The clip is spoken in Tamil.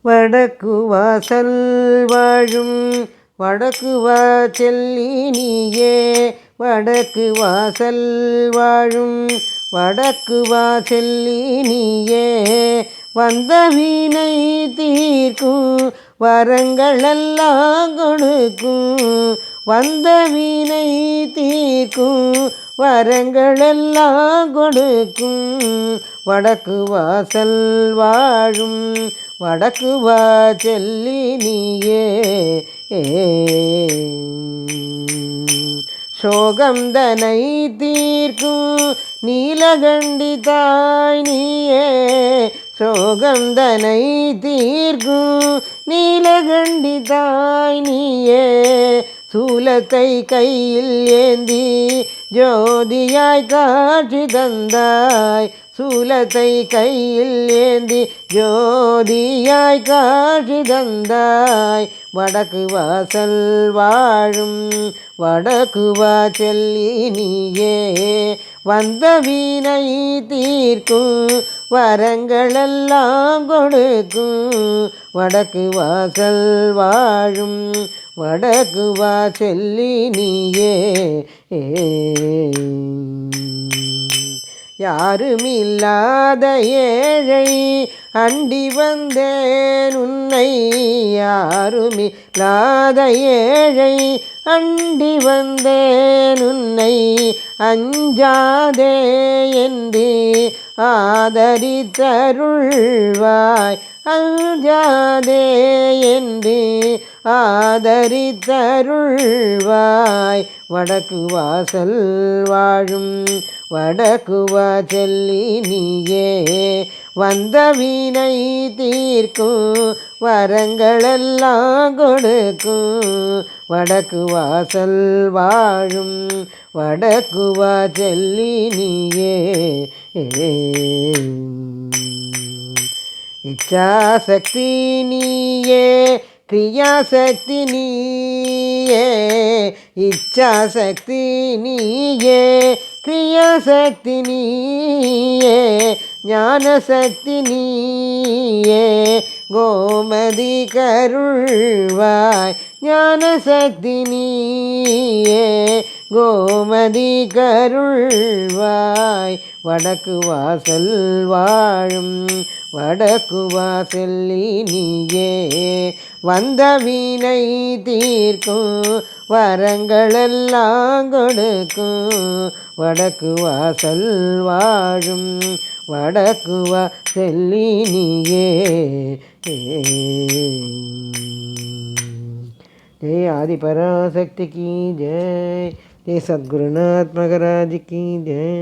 வடக்கு வாசல் வாழும் வடக்கு வாசெல்லி நீயே, வடக்கு வாசல் வாழும் வடக்கு வாசெல்லி நீயே, வந்த வீணை தீர்க்கும் வரங்களெல்லாம் கொடுக்கும், வந்த வீணை தீர்க்கும் வரங்களெல்லாம் கொடுக்கும், வடக்கு வாசல் வாழும் வடக்கு வாசெல்லி நீயே. சோகந்தனை தீர்க்கும் நீலகண்டி தாய் நீயே, சோகந்தனை தீர்க்கும் நீலகண்டி தாய் நீயே, சூலத்தை கையில் ஏந்தி ஜோதியாய் காட்சி தந்தாய், சூலத்தை கையில் ஏந்தி ஜோதியாய் காட்சி தந்தாய், வடக்கு வாசல் வாழும் வடக்கு வாசெல்லி நீயே, வந்த வீணை தீர்க்கும் வரங்களெல்லாம் கொடுக்கும், வடக்கு வாசல் வாழும் வடக்கு வாசெல்லி நீயே. யாருமில்லாத ஏழை அண்டி வந்தேன் உன்னை, யாருமில்லாத ஏழை அண்டி வந்தேன் உன்னை, அஞ்சாதே என்று ஆதரித்தருள்வாய், அஞ்சாதே என்று ஆதரித்தருள்வாய், வடக்கு வாசல் வாழும் வடக்கு வாசெல்லி நீயே, வந்த வீணை தீர்க்கும் வரங்களெல்லாம் கொடுக்கும், வடக்கு வாசல் வாழும் வடக்கு வாசெல்லி நீயே. இச்சாசக்தி நீயே, கிரியாசக்தி நீயே, இச்சாசக்தி நீயே, கிரியாசக்தி நீயே, ஞானசக்தி நீயே, கோமதி கருள்வாய், ஞானசக்தி நீயே, கோமதி கருள்வாய், வடக்கு வாசல் வாழும் வடக்கு வாசெல்லி நீயே, வந்த வீணை தீர்க்கும் வரங்களெல்லாம் கொடுக்கும், வடக்கு வாசல் வாழும் வடக்கு வாசெல்லி நீயே. जय आदि पराशक्ति की जय, जय सद्गुरुनाथ महाराज की जय।